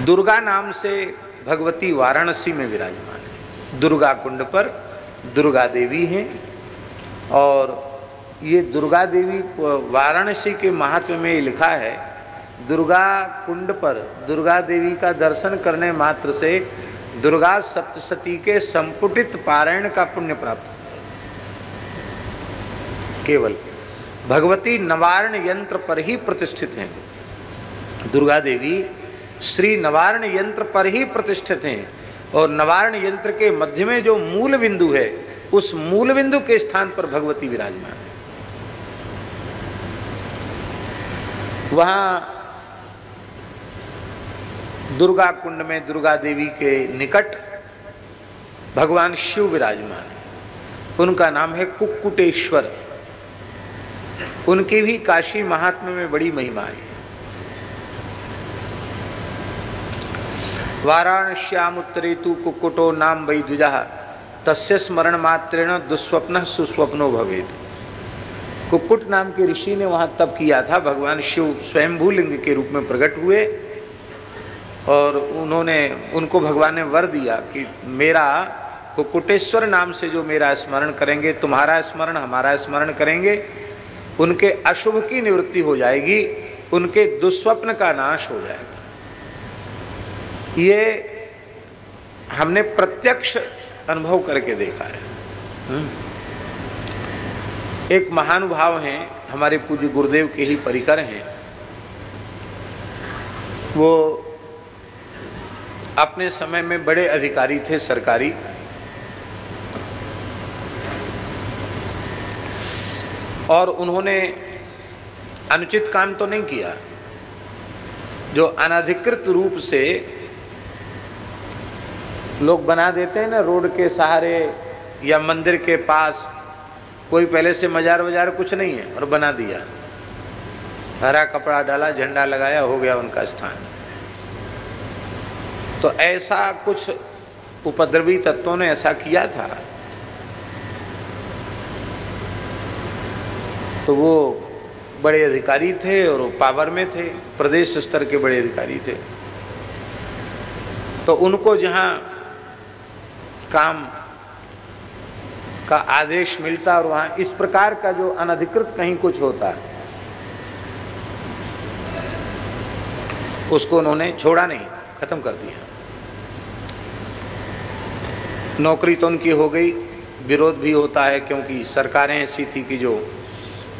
दुर्गा नाम से भगवती वाराणसी में विराजमान है। दुर्गा कुंड पर दुर्गा देवी हैं और ये दुर्गा देवी वाराणसी के महात्म्य में लिखा है, दुर्गा कुंड पर दुर्गा देवी का दर्शन करने मात्र से दुर्गा सप्तशती के संपुटित पारायण का पुण्य प्राप्त। केवल भगवती नवारण यंत्र पर ही प्रतिष्ठित हैं। दुर्गा देवी श्री नवारण यंत्र पर ही प्रतिष्ठित हैं और नवारण यंत्र के मध्य में जो मूल बिंदु है, उस मूल बिंदु के स्थान पर भगवती विराजमान है। वहाँ दुर्गा कुंड में दुर्गा देवी के निकट भगवान शिव विराजमान है। उनका नाम है कुक्कुटेश्वर। उनकी भी काशी महात्म्य में बड़ी महिमा है। वाराणस्याम उत्तरे तु कुक्कुटो नाम वै द्विजः तस्य स्मरण मात्रेण दुस्वप्न सुस्वप्नो भवेत्। कुक्कुट नाम के ऋषि ने वहाँ तप किया था। भगवान शिव स्वयंभू लिंग के रूप में प्रकट हुए और उनको भगवान ने वर दिया कि मेरा कुक्कुटेश्वर नाम से जो मेरा स्मरण करेंगे, तुम्हारा स्मरण हमारा स्मरण करेंगे, उनके अशुभ की निवृत्ति हो जाएगी, उनके दुस्वप्न का नाश हो जाएगा। ये हमने प्रत्यक्ष अनुभव करके देखा है। एक महानुभाव हैं, हमारे पूज्य गुरुदेव के ही परिकर हैं। वो अपने समय में बड़े अधिकारी थे सरकारी, और उन्होंने अनुचित काम तो नहीं किया। जो अनधिकृत रूप से लोग बना देते हैं ना, रोड के सहारे या मंदिर के पास, कोई पहले से मजार वजार कुछ नहीं है और बना दिया, हरा कपड़ा डाला, झंडा लगाया, हो गया उनका स्थान। तो ऐसा कुछ उपद्रवी तत्वों ने ऐसा किया था। तो वो बड़े अधिकारी थे और वो पावर में थे, प्रदेश स्तर के बड़े अधिकारी थे। तो उनको जहाँ काम का आदेश मिलता और वहाँ इस प्रकार का जो अनधिकृत कहीं कुछ होता, उसको उन्होंने छोड़ा नहीं, खत्म कर दिया। नौकरी तो उनकी हो गई, विरोध भी होता है क्योंकि सरकारें ऐसी थी कि जो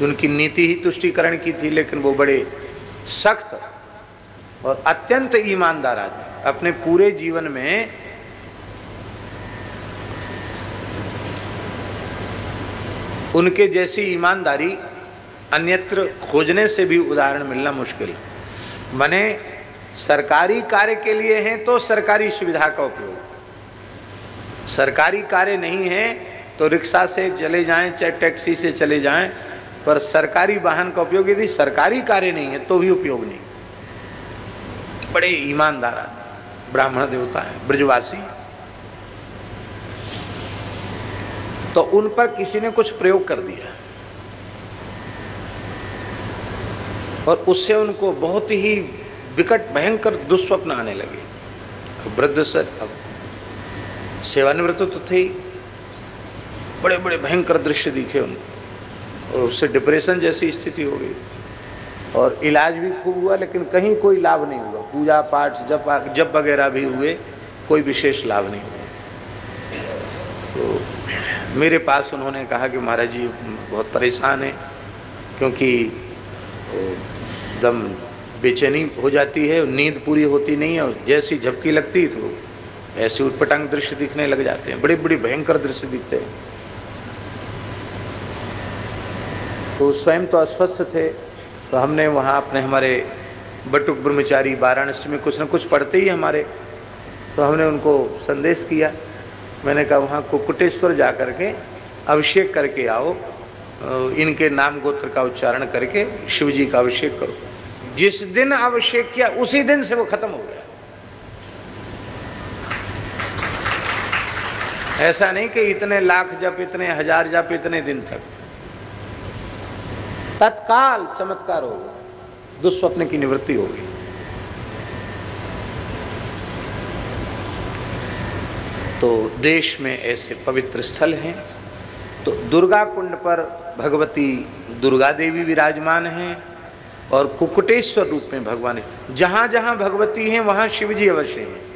उनकी नीति ही तुष्टीकरण की थी, लेकिन वो बड़े सख्त और अत्यंत ईमानदार आदमी। अपने पूरे जीवन में उनके जैसी ईमानदारी अन्यत्र खोजने से भी उदाहरण मिलना मुश्किल। माने सरकारी कार्य के लिए हैं तो सरकारी सुविधा का उपयोग, सरकारी कार्य नहीं है तो रिक्शा से चले जाएं चाहे टैक्सी से चले जाएं, पर सरकारी वाहन का उपयोग, यदि सरकारी कार्य नहीं है तो भी उपयोग नहीं। बड़े ईमानदार आदमी, ब्राह्मण देवता है, ब्रजवासी। तो उन पर किसी ने कुछ प्रयोग कर दिया और उससे उनको बहुत ही विकट भयंकर दुस्वप्न आने लगे। वृद्ध सर अब सेवानिवृत्त तो थे ही, बड़े बड़े भयंकर दृश्य दिखे उनको और उससे डिप्रेशन जैसी स्थिति हो गई और इलाज भी खूब हुआ, लेकिन कहीं कोई लाभ नहीं हुआ। पूजा पाठ जप वगैरह भी हुए, कोई विशेष लाभ नहीं हुआ। तो मेरे पास उन्होंने कहा कि महाराज जी बहुत परेशान है, क्योंकि दम बेचैनी हो जाती है, नींद पूरी होती नहीं है और जैसी झपकी लगती तो ऐसे उटपटांग दृश्य दिखने लग जाते हैं, बड़े बड़े भयंकर दृश्य दिखते हैं। तो स्वयं तो अस्वस्थ थे, तो हमने वहाँ अपने हमारे बटुक ब्रह्मचारी वाराणसी में कुछ न कुछ पढ़ते ही हमारे, तो हमने उनको संदेश किया। मैंने कहा वहाँ कुक्कुटेश्वर जा करके अभिषेक करके आओ, इनके नाम गोत्र का उच्चारण करके शिव जी का अभिषेक करो। जिस दिन अभिषेक किया उसी दिन से वो खत्म हो गया। ऐसा नहीं कि इतने लाख जप, इतने हजार जप, इतने दिन तक, तत्काल चमत्कार हो गया, दुस्वप्न की निवृत्ति हो गई। तो देश में ऐसे पवित्र स्थल हैं। तो दुर्गा कुंड पर भगवती दुर्गा देवी विराजमान हैं और कुकुटेश्वर रूप में भगवान। जहाँ जहाँ भगवती हैं वहाँ शिव जी अवश्य हैं।